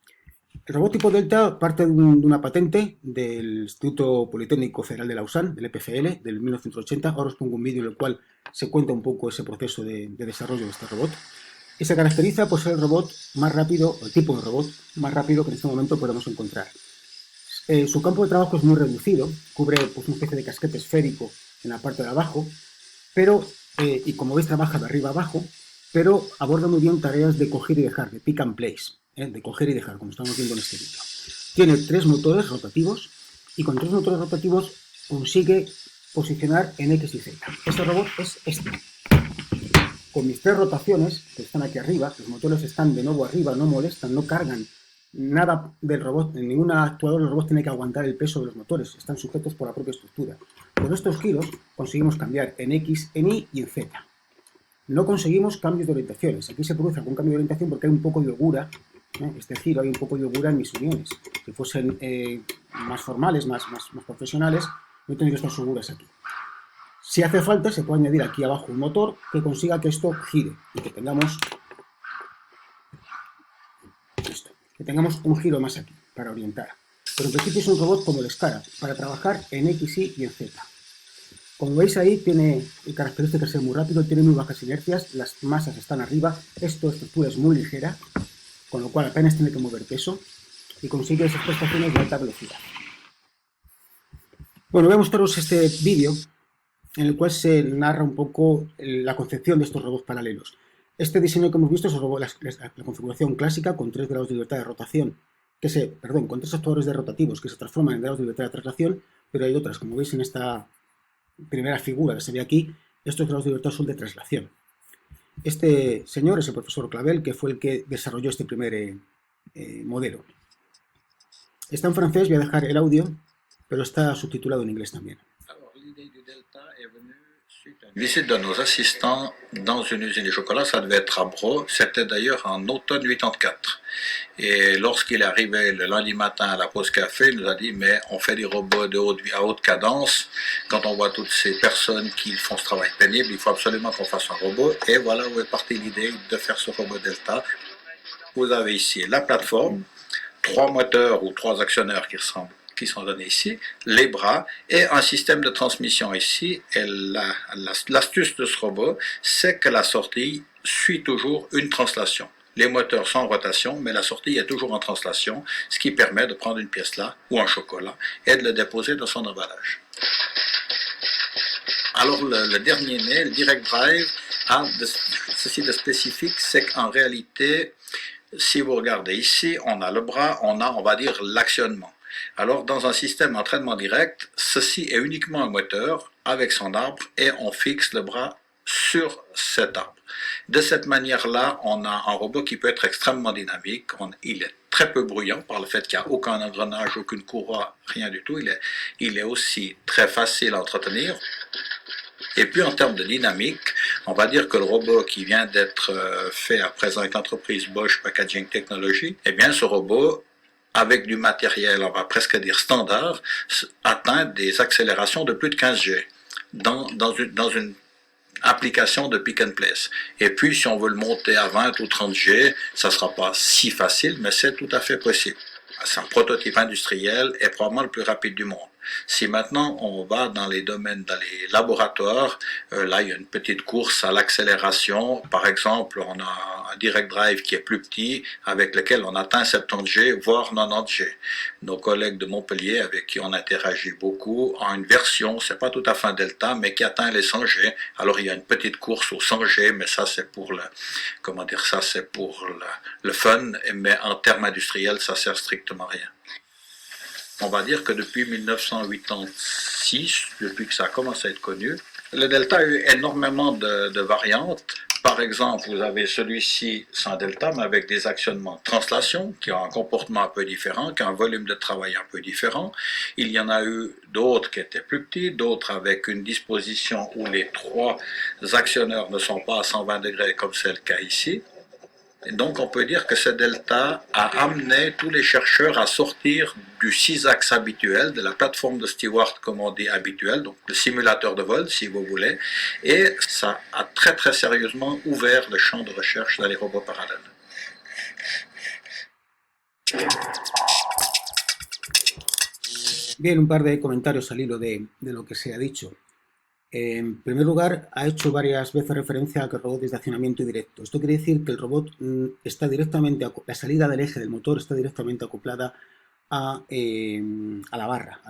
El robot tipo Delta parte de una patente del Instituto Politécnico Federal de Lausanne, del EPFL, del 1980. Ahora os pongo un vídeo en el cual se cuenta un poco ese proceso de desarrollo de este robot. Y se caracteriza por ser el robot más rápido, el tipo de robot más rápido que en este momento podemos encontrar. Su campo de trabajo es muy reducido, cubre pues, una especie de casquete esférico en la parte de abajo, pero, y como veis trabaja de arriba a abajo, pero aborda muy bien tareas de coger y dejar, de pick and place, de coger y dejar, como estamos viendo en este vídeo. Tiene 3 motores rotativos y con 3 motores rotativos consigue posicionar en X y Z. Este robot es este. Con mis 3 rotaciones, que están aquí arriba, los motores están de nuevo arriba, no molestan, no cargan nada del robot, en ningún actuador del robot tiene que aguantar el peso de los motores, están sujetos por la propia estructura. Con estos giros conseguimos cambiar en X, en Y y en Z. No conseguimos cambios de orientaciones. Aquí se produce algún cambio de orientación porque hay un poco de holgura, este giro, hay un poco de holgura en mis uniones. Si fuesen más formales, más profesionales, no tendría estas holguras aquí. Si hace falta, se puede añadir aquí abajo un motor que consiga que esto gire y que tengamos esto, que tengamos un giro más aquí para orientar. Pero en principio es un robot como el escara, para trabajar en X, Y y en Z. Como veis ahí, tiene características de ser muy rápido, tiene muy bajas inercias, las masas están arriba, esta estructura es muy ligera, con lo cual apenas tiene que mover peso y consigue esas prestaciones de alta velocidad. Bueno, voy a mostraros este vídeo en el cual se narra un poco la concepción de estos robots paralelos. Este diseño que hemos visto es la configuración clásica con 3 grados de libertad de rotación, con 3 actuadores de rotativos que se transforman en grados de libertad de traslación, pero hay otras, como veis en esta primera figura que se ve aquí, estos grados de libertad son de traslación. Este señor es el profesor Clavel, que fue el que desarrolló este primer modelo. Está en francés, voy a dejar el audio, pero está subtitulado en inglés también. Visite de nos assistants dans une usine de chocolat, ça devait être à Bro, c'était d'ailleurs en automne 84. Et lorsqu'il est arrivé le lundi matin à la pause café, il nous a dit mais on fait des robots à haute cadence, quand on voit toutes ces personnes qui font ce travail pénible, il faut absolument qu'on fasse un robot, et voilà où est partie l'idée de faire ce robot Delta. Vous avez ici la plateforme, 3 moteurs ou 3 actionneurs qui sont donnés ici, les bras et un système de transmission ici. Et l'astuce de ce robot, c'est que la sortie suit toujours une translation. Les moteurs sont en rotation, mais la sortie est toujours en translation, ce qui permet de prendre une pièce là, ou un chocolat, et de le déposer dans son emballage. Alors le dernier né, le Direct Drive, a ceci de spécifique, c'est qu'en réalité, si vous regardez ici, on a le bras, on va dire, l'actionnement. Alors, dans un système d'entraînement direct, ceci est uniquement un moteur avec son arbre et on fixe le bras sur cet arbre. De cette manière-là, on a un robot qui peut être extrêmement dynamique. Il est très peu bruyant par le fait qu'il n'y a aucun engrenage, aucune courroie, rien du tout. Il est aussi très facile à entretenir. Et puis en termes de dynamique, on va dire que le robot qui vient d'être fait à présent avec l'entreprise Bosch Packaging Technology, eh bien ce robot, avec du matériel, on va presque dire standard, atteint des accélérations de plus de 15 G dans une application de pick and place. Et puis si on veut le monter à 20 ou 30 G, ça ne sera pas si facile, mais c'est tout à fait possible. C'est un prototype industriel et probablement le plus rapide du monde. Si maintenant on va dans les domaines, dans les laboratoires, là il y a une petite course à l'accélération. Par exemple, on a un Direct Drive qui est plus petit, avec lequel on atteint 70G, voire 90G. Nos collègues de Montpellier, avec qui on interagit beaucoup, ont une version, c'est pas tout à fait un Delta, mais qui atteint les 100G. Alors il y a une petite course aux 100G, mais ça c'est pour le, comment dire ça, c'est pour le fun, mais en termes industriels, ça sert strictement à rien. On va dire que depuis 1986, depuis que ça a commencé à être connu, le Delta a eu énormément de variantes. Par exemple, vous avez celui-ci sans Delta, mais avec des actionnements de translation, qui ont un comportement un peu différent, qui ont un volume de travail un peu différent. Il y en a eu d'autres qui étaient plus petits, d'autres avec une disposition où les trois actionneurs ne sont pas à 120 degrés, comme c'est le cas ici. Et donc on peut dire que ce delta a amené tous les chercheurs à sortir du 6-axes habituel, de la plateforme de Stewart comme on dit habituel, donc le simulateur de vol si vous voulez, et ça a très très sérieusement ouvert le champ de recherche dans les robots parallèles. Bien, un par de comentarios al hilo de lo que se ha dicho. En primer lugar, ha hecho varias veces referencia a que el robot es de accionamiento directo. Esto quiere decir que el robot está directamente, la salida del eje del motor está directamente acoplada a la barra,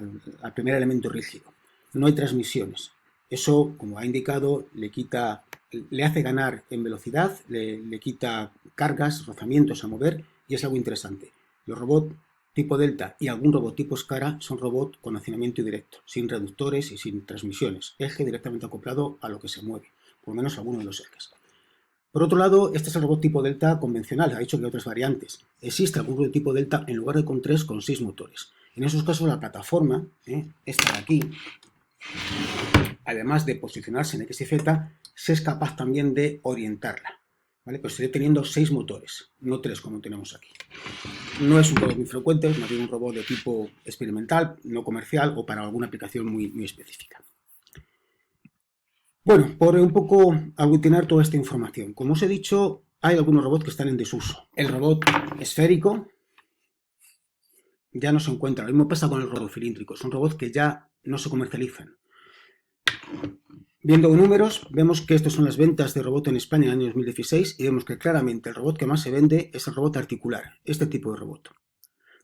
al primer elemento rígido. No hay transmisiones. Eso, como ha indicado, le hace ganar en velocidad, le quita cargas, rozamientos a mover y es algo interesante. Los robots tipo Delta y algún robot tipo Scara son robots con accionamiento directo, sin reductores y sin transmisiones, eje directamente acoplado a lo que se mueve, por lo menos alguno de los ejes. Por otro lado, este es el robot tipo Delta convencional, ha dicho que hay otras variantes. Existe algún robot tipo Delta en lugar de con 3, con 6 motores. En esos casos la plataforma, esta de aquí, además de posicionarse en X y Z, se es capaz también de orientarla. ¿Vale? Pues sigue teniendo 6 motores, no 3 como tenemos aquí. No es un robot muy frecuente, es más bien un robot de tipo experimental, no comercial o para alguna aplicación muy específica. Bueno, por un poco aglutinar toda esta información. Como os he dicho, hay algunos robots que están en desuso. El robot esférico ya no se encuentra. Lo mismo pasa con el robot cilíndrico. Son robots que ya no se comercializan. Viendo números, vemos que estas son las ventas de robot en España en el año 2016 y vemos que claramente el robot que más se vende es el robot articular, este tipo de robot.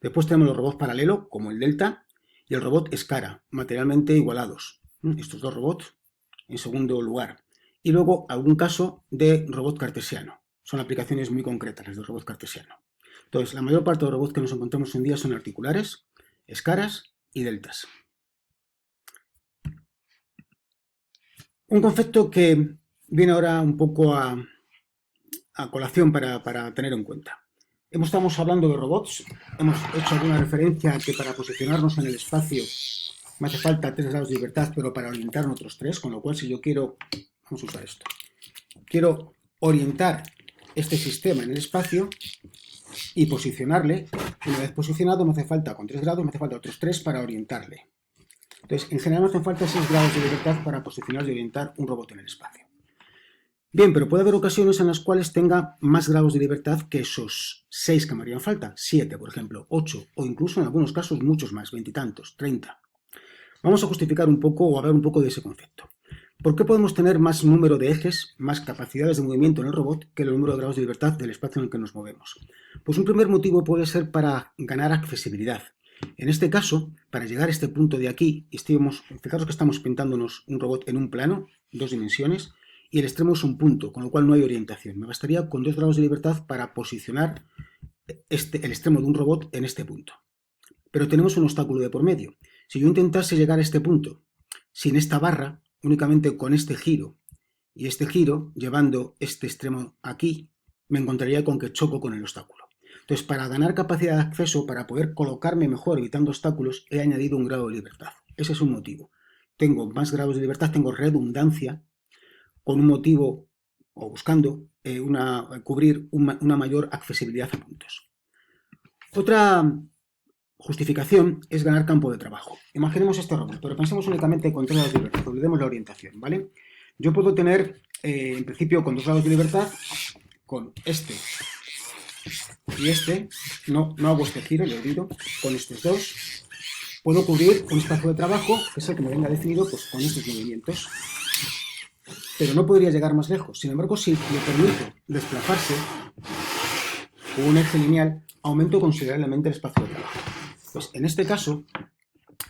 Después tenemos los robots paralelo, como el Delta, y el robot Scara, materialmente igualados. Estos dos robots en segundo lugar. Y luego algún caso de robot cartesiano. Son aplicaciones muy concretas las del robot cartesiano. Entonces, la mayor parte de los robots que nos encontramos hoy en día son articulares, Scaras y Deltas. Un concepto que viene ahora un poco a colación para tener en cuenta. Estamos hablando de robots, hemos hecho alguna referencia a que para posicionarnos en el espacio me hace falta 3 grados de libertad, pero para orientar otros 3, con lo cual si yo quiero, vamos a usar esto, quiero orientar este sistema en el espacio y posicionarle, una vez posicionado me hace falta, con 3 grados me hace falta otros 3 para orientarle. Entonces, en general me hacen falta 6 grados de libertad para posicionar y orientar un robot en el espacio. Bien, pero puede haber ocasiones en las cuales tenga más grados de libertad que esos 6 que me harían falta, 7 por ejemplo, 8 o incluso en algunos casos muchos más, 20 y tantos, 30. Vamos a justificar un poco o hablar un poco de ese concepto. ¿Por qué podemos tener más número de ejes, más capacidades de movimiento en el robot que el número de grados de libertad del espacio en el que nos movemos? Pues un primer motivo puede ser para ganar accesibilidad. En este caso, para llegar a este punto de aquí, fijaros que estamos pintándonos un robot en un plano, 2 dimensiones, y el extremo es un punto, con lo cual no hay orientación. Me bastaría con 2 grados de libertad para posicionar el extremo de un robot en este punto. Pero tenemos un obstáculo de por medio. Si yo intentase llegar a este punto sin esta barra, únicamente con este giro y este giro, llevando este extremo aquí, me encontraría con que choco con el obstáculo. Entonces, para ganar capacidad de acceso, para poder colocarme mejor evitando obstáculos, he añadido un grado de libertad. Ese es un motivo. Tengo más grados de libertad, tengo redundancia, con un motivo o buscando cubrir una mayor accesibilidad a puntos. Otra justificación es ganar campo de trabajo. Imaginemos este robot, pero pensemos únicamente con 3 grados de libertad, olvidemos la orientación, ¿vale? Yo puedo tener, en principio, con 2 grados de libertad, con este y este, no hago este giro, lo olvido, con estos dos, puedo cubrir un espacio de trabajo, que es el que me venga definido pues, con estos movimientos. Pero no podría llegar más lejos. Sin embargo, si le permito desplazarse con un eje lineal, aumento considerablemente el espacio de trabajo. Pues en este caso,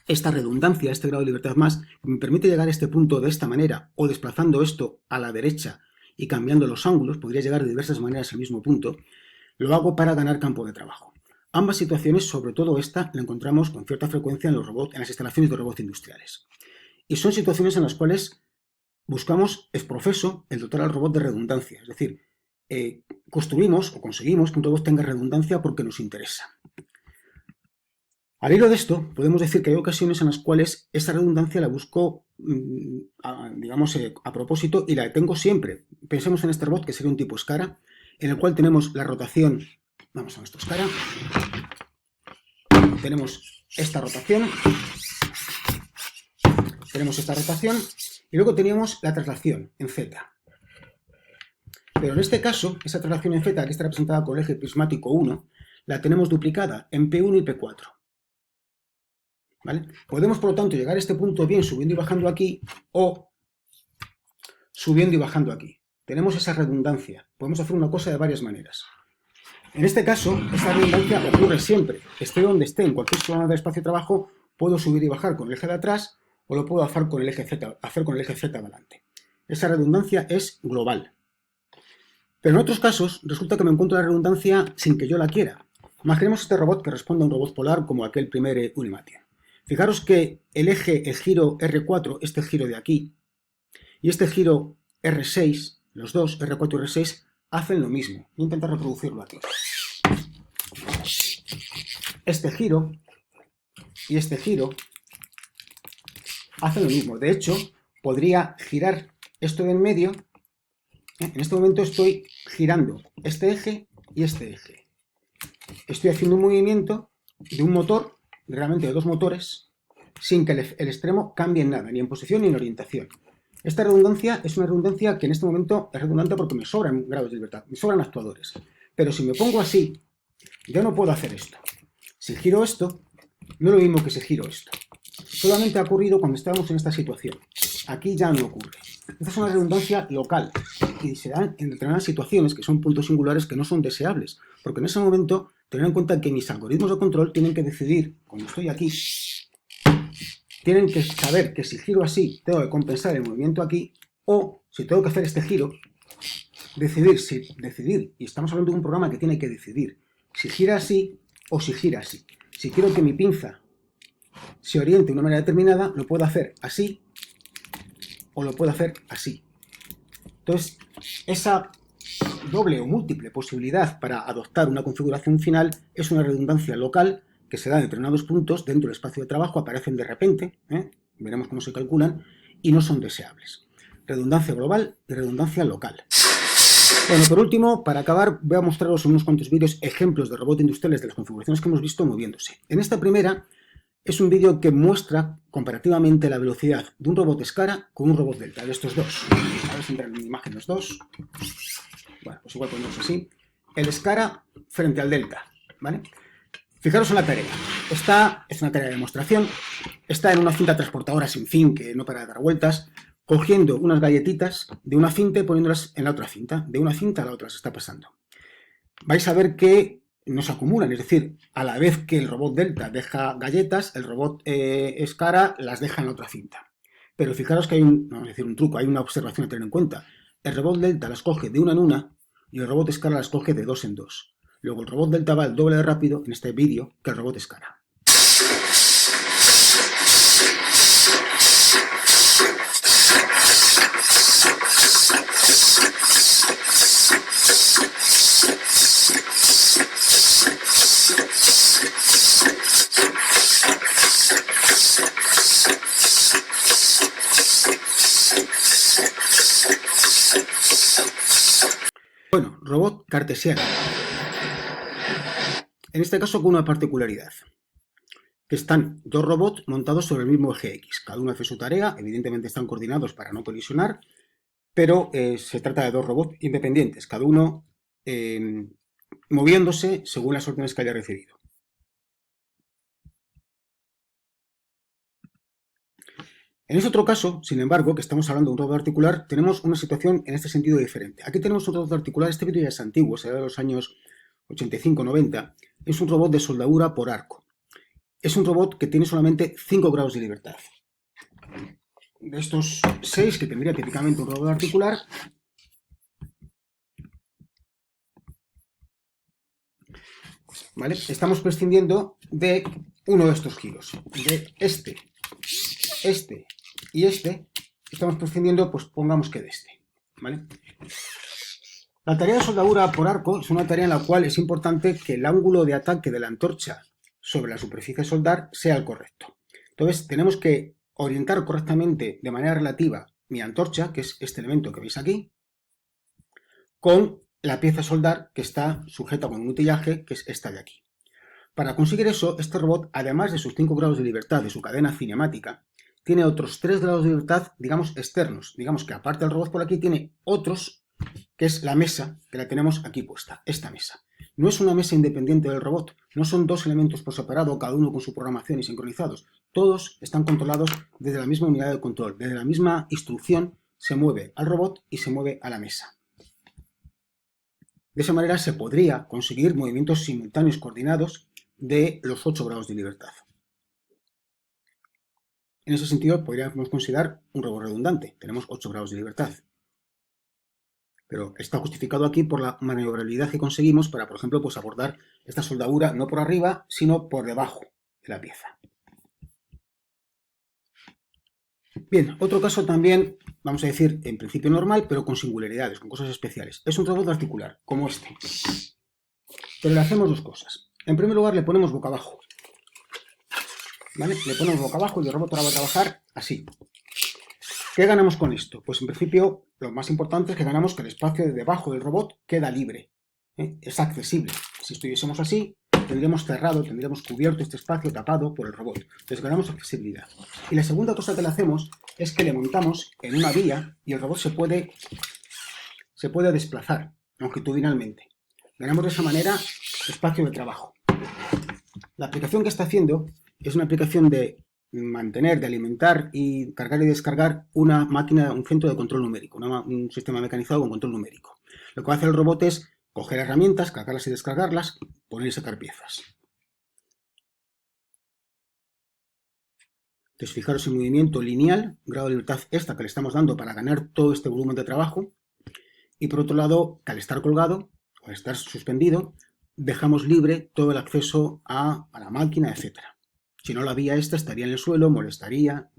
esta redundancia, este grado de libertad más, me permite llegar a este punto de esta manera, o desplazando esto a la derecha y cambiando los ángulos, podría llegar de diversas maneras al mismo punto, lo hago para ganar campo de trabajo. Ambas situaciones, sobre todo esta, la encontramos con cierta frecuencia en en las instalaciones de robots industriales. Y son situaciones en las cuales buscamos ex professo el dotar al robot de redundancia, es decir, construimos o conseguimos que un robot tenga redundancia porque nos interesa. Al hilo de esto, podemos decir que hay ocasiones en las cuales esa redundancia la busco, digamos, a propósito y la tengo siempre. Pensemos en este robot que sería un tipo Scara, en el cual tenemos la rotación, vamos a nuestro Scara, tenemos esta rotación, y luego teníamos la traslación en Z. Pero en este caso, esa traslación en Z, que está representada con el eje prismático 1, la tenemos duplicada en P1 y P4. ¿Vale? Podemos, por lo tanto, llegar a este punto bien subiendo y bajando aquí, o subiendo y bajando aquí. Tenemos esa redundancia. Podemos hacer una cosa de varias maneras. En este caso, esta redundancia ocurre siempre. Esté donde esté, en cualquier zona del espacio de trabajo, puedo subir y bajar con el eje de atrás, o lo puedo hacer con el eje Z adelante. Esa redundancia es global. Pero en otros casos, resulta que me encuentro la redundancia sin que yo la quiera. Imaginemos este robot que responde a un robot polar como aquel primer Unimation. Fijaros que el giro R4, este giro de aquí, y este giro R6, los dos, R4 y R6, hacen lo mismo. Voy a intentar reproducirlo aquí. Este giro y este giro hacen lo mismo. De hecho, podría girar esto de en medio. En este momento estoy girando este eje y este eje. Estoy haciendo un movimiento de un motor, realmente de 2 motores, sin que el extremo cambie en nada, ni en posición ni en orientación. Esta redundancia es una redundancia que en este momento es redundante porque me sobran grados de libertad, me sobran actuadores. Pero si me pongo así, yo no puedo hacer esto. Si giro esto, no es lo mismo que si giro esto. Solamente ha ocurrido cuando estábamos en esta situación. Aquí ya no ocurre. Esta es una redundancia local y se dan en determinadas situaciones que son puntos singulares que no son deseables, porque en ese momento tener en cuenta que mis algoritmos de control tienen que decidir, cuando estoy aquí, tienen que saber que si giro así tengo que compensar el movimiento aquí, o si tengo que hacer este giro, decidir, y estamos hablando de un programa que tiene que decidir si gira así o si gira así. Si quiero que mi pinza se oriente de una manera determinada, lo puedo hacer así o lo puedo hacer así. Entonces, esa doble o múltiple posibilidad para adoptar una configuración final es una redundancia local que se da en determinados puntos dentro del espacio de trabajo, aparecen de repente, veremos cómo se calculan, y no son deseables. Redundancia global y redundancia local. Bueno, por último, para acabar, voy a mostraros en unos cuantos vídeos ejemplos de robots industriales de las configuraciones que hemos visto moviéndose. En esta primera es un vídeo que muestra comparativamente la velocidad de un robot Scara con un robot Delta, de estos dos. A ver si entran en mi imagen los dos. Bueno, pues igual ponemos así. El Scara frente al Delta, ¿vale? Fijaros en la tarea. Esta es una tarea de demostración. Está en una cinta transportadora sin fin que no para de dar vueltas, cogiendo unas galletitas de una cinta y poniéndolas en la otra cinta. De una cinta a la otra se está pasando. Vais a ver que no se acumulan, es decir, a la vez que el robot Delta deja galletas, el robot Skara las deja en la otra cinta. Pero fijaros que hay un truco, hay una observación a tener en cuenta. El robot Delta las coge de una en una y el robot Skara las coge de dos en dos. Luego el robot Delta va el doble de rápido en este vídeo que el robot Skara. Bueno, robot cartesiano. En este caso con una particularidad, que están dos robots montados sobre el mismo eje X. Cada uno hace su tarea, evidentemente están coordinados para no colisionar, pero se trata de dos robots independientes, cada uno moviéndose según las órdenes que haya recibido. En este otro caso, sin embargo, que estamos hablando de un robot articular, tenemos una situación en este sentido diferente. Aquí tenemos un robot articular, este vídeo ya es antiguo, será de los años 85-90, es un robot de soldadura por arco. Es un robot que tiene solamente 5 grados de libertad. De estos 6 que tendría típicamente un robot articular, ¿vale? Estamos prescindiendo de uno de estos giros, de este y este, estamos prescindiendo, pues pongamos que de este, ¿vale? La tarea de soldadura por arco es una tarea en la cual es importante que el ángulo de ataque de la antorcha sobre la superficie de soldar sea el correcto. Entonces tenemos que orientar correctamente de manera relativa mi antorcha, que es este elemento que veis aquí, con la pieza de soldar que está sujeta con un utillaje, que es esta de aquí. Para conseguir eso, este robot, además de sus 5 grados de libertad de su cadena cinemática, tiene otros 3 grados de libertad, digamos, externos. Digamos que aparte del robot por aquí, tiene otros, que es la mesa, que la tenemos aquí puesta, esta mesa. No es una mesa independiente del robot, no son dos elementos por separado, cada uno con su programación y sincronizados. Todos están controlados desde la misma unidad de control, desde la misma instrucción se mueve al robot y se mueve a la mesa. De esa manera se podría conseguir movimientos simultáneos coordinados de los 8 grados de libertad. En ese sentido, podríamos considerar un robot redundante. Tenemos 8 grados de libertad. Pero está justificado aquí por la maniobrabilidad que conseguimos para, por ejemplo, pues abordar esta soldadura no por arriba, sino por debajo de la pieza. Bien, otro caso también, vamos a decir, en principio normal, pero con singularidades, con cosas especiales. Es un robot articular, como este. Pero le hacemos dos cosas. En primer lugar, le ponemos boca abajo. ¿Vale? Le ponemos boca abajo y el robot ahora va a trabajar así. ¿Qué ganamos con esto? Pues en principio lo más importante es que ganamos que el espacio de debajo del robot queda libre. Es accesible. Si estuviésemos así, tendríamos cerrado, tendríamos cubierto este espacio tapado por el robot. Entonces ganamos accesibilidad. Y la segunda cosa que le hacemos es que le montamos en una vía y el robot se puede desplazar longitudinalmente. Ganamos de esa manera espacio de trabajo. La aplicación que está haciendo es una aplicación de mantener, de alimentar y cargar y descargar una máquina, un centro de control numérico, un sistema mecanizado con control numérico. Lo que hace el robot es coger herramientas, cargarlas y descargarlas, poner y sacar piezas. Entonces, fijaros en movimiento lineal, grado de libertad esta que le estamos dando para ganar todo este volumen de trabajo. Y por otro lado, que al estar colgado o al estar suspendido, dejamos libre todo el acceso a la máquina, etc. Si no, la vía esta estaría en el suelo, molestaría.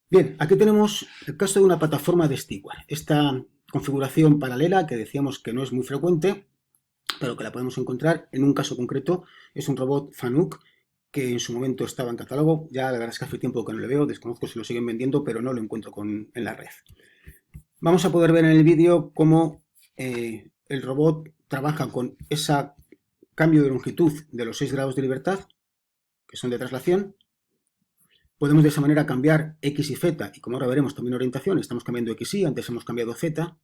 Bien, aquí tenemos el caso de una plataforma de Steward. Esta configuración paralela que decíamos que no es muy frecuente, pero que la podemos encontrar en un caso concreto, es un robot Fanuc que en su momento estaba en catálogo. Ya la verdad es que hace tiempo que no lo veo, desconozco si lo siguen vendiendo, pero no lo encuentro en la red. Vamos a poder ver en el vídeo cómo el robot trabaja con ese cambio de longitud de los 6 grados de libertad, que son de traslación. Podemos de esa manera cambiar X y Z, y como ahora veremos también orientación, estamos cambiando X y, antes hemos cambiado Z.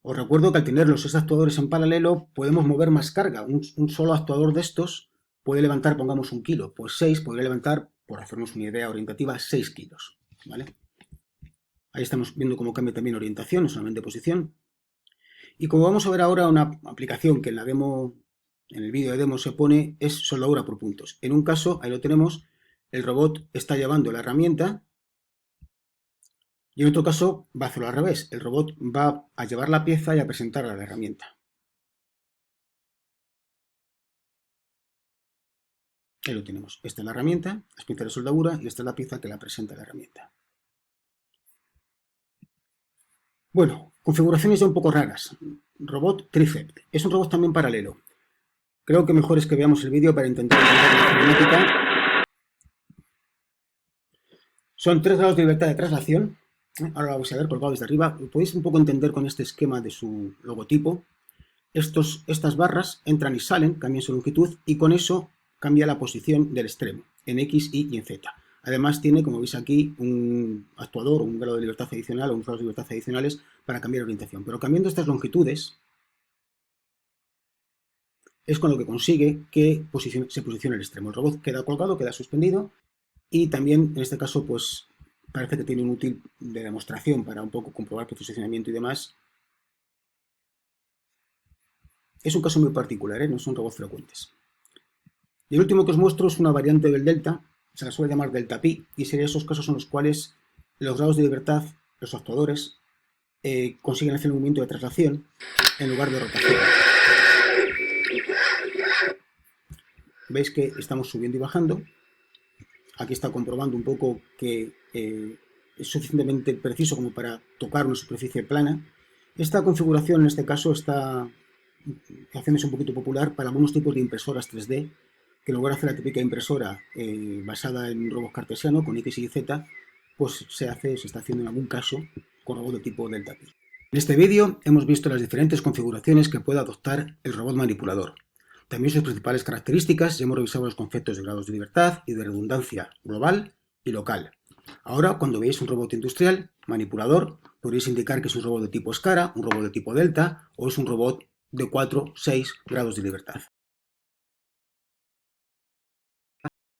Os recuerdo que al tener los 6 actuadores en paralelo podemos mover más carga. Un solo actuador de estos puede levantar, pongamos 1 kilo, pues 6 podría levantar, por hacernos una idea orientativa, 6 kilos, ¿vale? Ahí estamos viendo cómo cambia también orientación, no solamente posición. Y como vamos a ver ahora, una aplicación que en la demo, en el vídeo de demo se pone, es soldadura por puntos. En un caso, ahí lo tenemos, el robot está llevando la herramienta y en otro caso va a hacerlo al revés. El robot va a llevar la pieza y a presentarla a la herramienta. Ahí lo tenemos. Esta es la herramienta, las piezas de soldadura, y esta es la pieza que la presenta la herramienta. Bueno, configuraciones ya un poco raras. Robot Tricept. Es un robot también paralelo. Creo que mejor es que veamos el vídeo para intentar entender la cinemática. Son 3 grados de libertad de traslación. Ahora lo vamos a ver colgado desde arriba. Podéis un poco entender con este esquema de su logotipo. Estas barras entran y salen, cambian su longitud y con eso cambia la posición del extremo en X, Y y en Z. Además tiene, como veis aquí, un actuador, un grado de libertad adicional o unos grados de libertad adicionales para cambiar orientación. Pero cambiando estas longitudes es con lo que consigue que se posicione el extremo. El robot queda colgado, queda suspendido y también en este caso pues parece que tiene un útil de demostración para un poco comprobar posicionamiento y demás. Es un caso muy particular, no son robots frecuentes. Y el último que os muestro es una variante del delta, se la suele llamar delta pi, y serían esos casos en los cuales los grados de libertad, los actuadores, consiguen hacer un movimiento de traslación en lugar de rotación. Veis que estamos subiendo y bajando. Aquí está comprobando un poco que es suficientemente preciso como para tocar una superficie plana. Esta configuración en este caso está haciéndose un poquito popular para algunos tipos de impresoras 3D, que en lugar de hacer la típica impresora basada en un robot cartesiano con X y Z, pues se está haciendo en algún caso con robot de tipo delta pi. En este vídeo hemos visto las diferentes configuraciones que puede adoptar el robot manipulador. También sus principales características, ya hemos revisado los conceptos de grados de libertad y de redundancia global y local. Ahora, cuando veáis un robot industrial manipulador, podréis indicar que es un robot de tipo escara, un robot de tipo delta o es un robot de 4 o 6 grados de libertad.